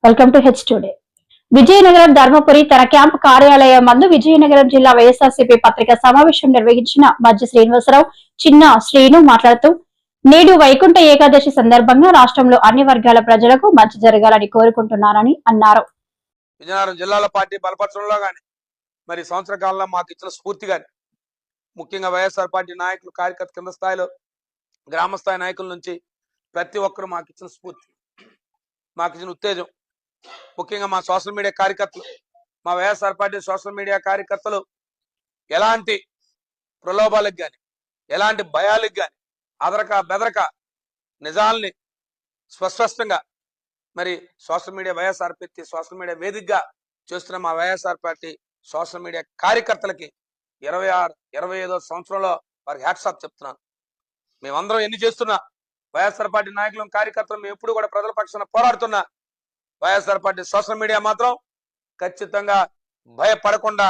Welcome to H today. Vizianagaram Dharmapuri తన camp కార్యాలయం మందు విజయనగరం జిల్లా వైఎస్ఆర్సీపీ పత్రికా సమావేశం నిర్వహించిన మధ్య శ్రీనివాసరావు చిన్న శ్రీను మాట్లాడుతూ నేడు వైకుంఠ ఏకాదశి సందర్భంగా రాష్ట్రంలో అన్ని వర్గాల ప్రజలకు మంచి జరగాలని కోరుకుంటున్నారని అన్నారు. విజయనగరం జిల్లాల పార్టీ బలపరచడంలో కానీ మరి సంవత్సర కాలంలో మాకు ఇచ్చిన స్ఫూర్తి కానీ ముఖ్యంగా వైఎస్ఆర్ పార్టీ నాయకులు కార్యకర్త కింద స్థాయిలో గ్రామ స్థాయి నాయకుల నుంచి ప్రతి ఒక్కరు మాకు ఇచ్చిన స్ఫూర్తి, మాకు ఇచ్చిన ఉత్తేజం, ముఖ్యంగా మా సోషల్ మీడియా కార్యకర్తలు, మా వైఎస్ఆర్ పార్టీ సోషల్ మీడియా కార్యకర్తలు ఎలాంటి ప్రలోభాలకు కానీ ఎలాంటి భయాలకు కానీ అదరక బెదరక నిజాల్ని స్పష్టంగా మరి social media YSR party social media వేదికగా చేస్తున్న మా వైఎస్ఆర్ పార్టీ సోషల్ మీడియా కార్యకర్తలకి 25వ సంవత్సరంలో వారికి హ్యాట్సాప్ చెప్తున్నాను. మేమందరం ఎన్ని చేస్తున్నా వైఎస్ఆర్ పార్టీ నాయకులు కార్యకర్తలు మేము ఎప్పుడు కూడా ప్రజల పక్షాన పోరాడుతున్నా వైఎస్ఆర్ పార్టీ సోషల్ మీడియా మాత్రం ఖచ్చితంగా భయపడకుండా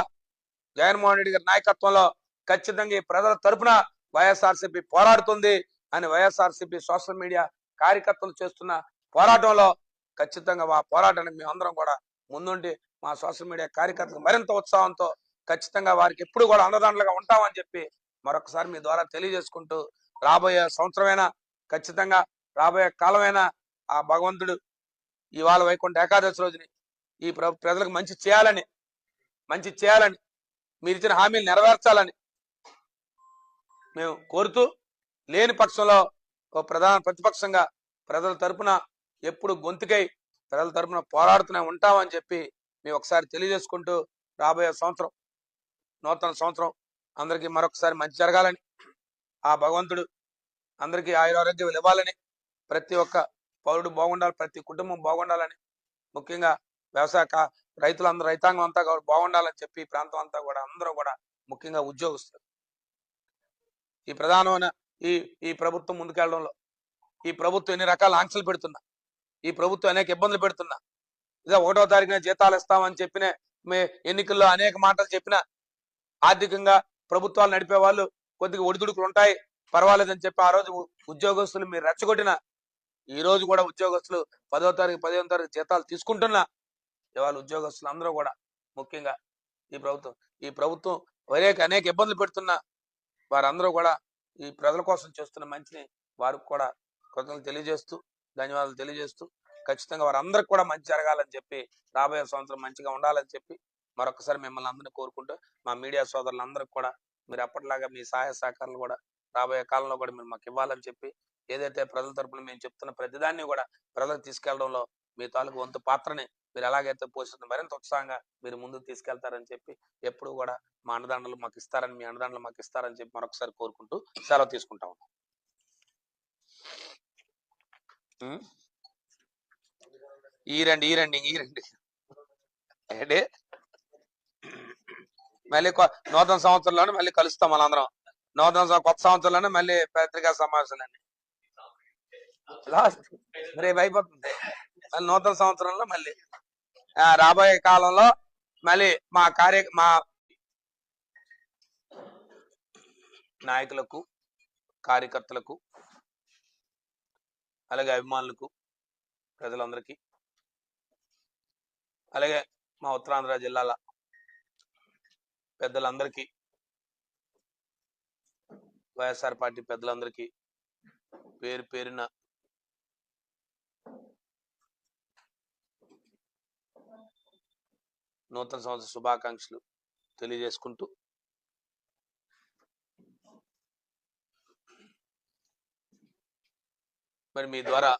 జగన్మోహన్ రెడ్డి గారి నాయకత్వంలో ఖచ్చితంగా ఈ ప్రజల తరపున వైఎస్ఆర్సీపీ పోరాడుతుంది అని వైఎస్ఆర్సీపీ సోషల్ మీడియా కార్యకర్తలు చేస్తున్న పోరాటంలో ఖచ్చితంగా ఆ పోరాటానికి మేమందరం కూడా ముందుండి మా సోషల్ మీడియా కార్యకర్తలు మరింత ఉత్సాహంతో ఖచ్చితంగా వారికి ఎప్పుడు కూడా అండదండలుగా ఉంటామని చెప్పి మరొకసారి మీ ద్వారా తెలియజేసుకుంటూ రాబోయే సంవత్సరమైనా ఖచ్చితంగా రాబోయే కాలమైనా ఆ భగవంతుడు ఇవాళ వైకుంఠ ఏకాదశి రోజుని ఈ ప్రజలకు మంచి చేయాలని మీరు ఇచ్చిన హామీలు నెరవేర్చాలని మేము కోరుతూ లేని పక్షంలో ఓ ప్రధాన ప్రతిపక్షంగా ప్రజల తరపున ఎప్పుడు గొంతుకై ప్రజల తరపున పోరాడుతూనే ఉంటామని చెప్పి మేము ఒకసారి తెలియజేసుకుంటూ రాబోయే సంవత్సరం నూతన సంవత్సరం అందరికీ మరొకసారి మంచి జరగాలని ఆ భగవంతుడు అందరికీ ఆయురారోగ్యాలు ఇవ్వాలని ప్రతి ఒక్క పౌరుడు బాగుండాలి, ప్రతి కుటుంబం బాగుండాలని, ముఖ్యంగా వ్యవసాయ రైతాంగం అంతా కూడా బాగుండాలని చెప్పి ఈ ప్రాంతం అంతా కూడా అందరూ కూడా ముఖ్యంగా ఉద్యోగస్తులు ఈ ప్రధానమైన ఈ ప్రభుత్వం ముందుకెళ్లడంలో ఈ ప్రభుత్వం ఎన్ని రకాల ఆంక్షలు పెడుతున్నా, ఈ ప్రభుత్వం అనేక ఇబ్బందులు పెడుతున్నా, ఇదే 1వ తారీఖున జీతాలు ఇస్తామని చెప్పిన ఎన్నికల్లో అనేక మాటలు చెప్పినా ఆర్థికంగా ప్రభుత్వాలు నడిపే వాళ్ళు కొద్దిగా ఒడిదుడుకులు ఉంటాయి పర్వాలేదని చెప్పి ఆ రోజు ఉద్యోగస్తులు మీరు రెచ్చగొట్టిన ఈ రోజు కూడా ఉద్యోగస్తులు 10వ తారీఖు 15వ తారీఖు జీతాలు తీసుకుంటున్నా ఇవాళ ఉద్యోగస్తులు అందరూ కూడా ముఖ్యంగా ఈ ప్రభుత్వం అనేక ఇబ్బందులు పెడుతున్నా వారందరూ కూడా ఈ ప్రజల కోసం చేస్తున్న మంచిని వారికి కూడా కృతజ్ఞతలు తెలియజేస్తూ ధన్యవాదాలు తెలియజేస్తూ ఖచ్చితంగా వారందరికి కూడా మంచి జరగాలని చెప్పి రాబోయే సంవత్సరం మంచిగా ఉండాలని చెప్పి మరొకసారి మిమ్మల్ని అందరినీ కోరుకుంటూ మా మీడియా సోదరులందరికీ కూడా మీరు అప్పటిలాగా మీ సహాయ సహకారాలు కూడా రాబోయే కాలంలో కూడా మీరు మాకు ఇవ్వాలని చెప్పి ఏదైతే ప్రజల తరపున మేము చెప్తున్న ప్రతిదాన్ని కూడా ప్రజలకు తీసుకెళ్లడంలో మీ తాలూకు వంతు పాత్రని మీరు ఎలాగైతే పోషిస్తున్న మరింత ఉత్సాహంగా మీరు ముందుకు తీసుకెళ్తారని చెప్పి ఎప్పుడు కూడా మా అండదండలు మాకు ఇస్తారని మీ అండదండలు మాకు ఇస్తారని చెప్పి మరొకసారి కోరుకుంటూ సెలవు తీసుకుంటా ఉన్నాం. ఈ రండి ఏంటి మళ్ళీ నూతన సంవత్సరంలోనే మళ్ళీ కలుస్తాం మనందరం. కొత్త సంవత్సరంలోనే మళ్ళీ పత్రికా సమావేశాలన్నీ రేపు అయిపోతుంది. మళ్ళీ నూతన సంవత్సరంలో మళ్ళీ రాబోయే కాలంలో మళ్ళీ మా నాయకులకు కార్యకర్తలకు అలాగే అభిమానులకు ప్రజలందరికీ అలాగే మా ఉత్తరాంధ్ర జిల్లాల పెద్దలందరికీ వైఎస్ఆర్ పార్టీ పెద్దలందరికీ పేరు పేరున నూతన సంవత్సర శుభాకాంక్షలు తెలియజేసుకుంటూ మరి మీ ద్వారా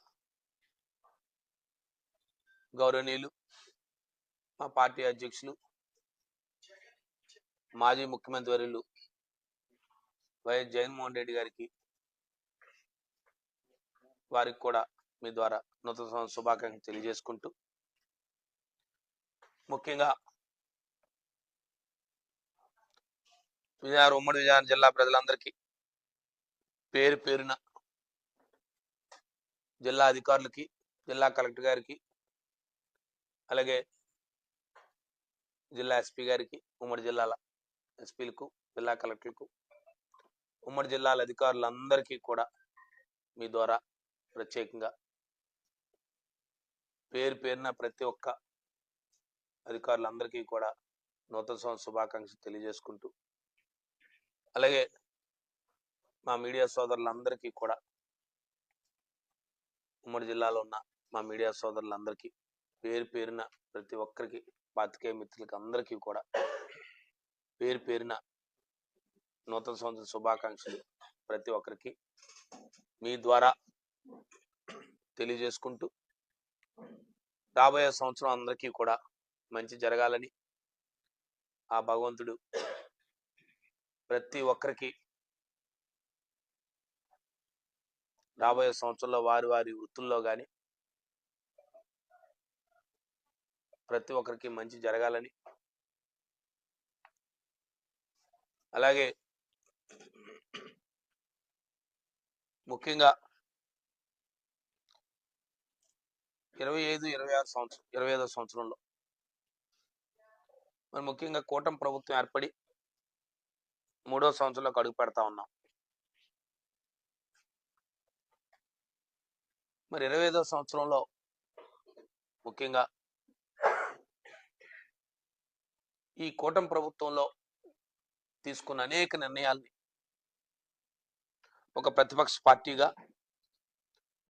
గౌరవనీయులు మా పార్టీ అధ్యక్షులు మాజీ ముఖ్యమంత్రి వర్యులు వైఎస్ జగన్మోహన్ రెడ్డి గారికి వారికి కూడా మీ ద్వారా నూతన సంవత్సర శుభాకాంక్షలు తెలియజేసుకుంటూ ముఖ్యంగా ఉమ్మడి విజయనగరం జిల్లా ప్రజలందరికీ పేరు పేరున జిల్లా అధికారులకి జిల్లా కలెక్టర్ గారికి అలాగే జిల్లా ఎస్పీ గారికి ఉమ్మడి జిల్లాల ఎస్పీలకు జిల్లా కలెక్టర్లకు ఉమ్మడి జిల్లాల అధికారులందరికీ కూడా మీ ద్వారా ప్రత్యేకంగా పేరు పేరున ప్రతి ఒక్క అధికారులందరికీ కూడా నూతన సంవత్సర శుభాకాంక్షలు తెలియజేసుకుంటూ, అలాగే మా మీడియా సోదరులందరికీ కూడా, ఉమ్మడి జిల్లాలో ఉన్న మా మీడియా సోదరులందరికీ పేరు పేరున ప్రతి ఒక్కరికి, పాత్రికేయ మిత్రులకి అందరికీ కూడా పేరు పేరున నూతన సంవత్సర శుభాకాంక్షలు ప్రతి ఒక్కరికి మీ ద్వారా తెలియజేసుకుంటూ, రాబోయే సంవత్సరం అందరికీ కూడా మంచి జరగాలని ఆ భగవంతుడు ప్రతి ఒక్కరికి రాబోయే సంవత్సరంలో వారి వారి వృత్తుల్లో కానీ ప్రతి ఒక్కరికి మంచి జరగాలని, అలాగే ముఖ్యంగా 25-26 సంవత్సరంలో మరి ముఖ్యంగా కూటమి ప్రభుత్వం ఏర్పడి 3వ సంవత్సరంలోకి అడుగు పెడతా ఉన్నాం. మరి 25వ సంవత్సరంలో ముఖ్యంగా ఈ కూటమి ప్రభుత్వంలో తీసుకున్న అనేక నిర్ణయాల్ని ఒక ప్రతిపక్ష పార్టీగా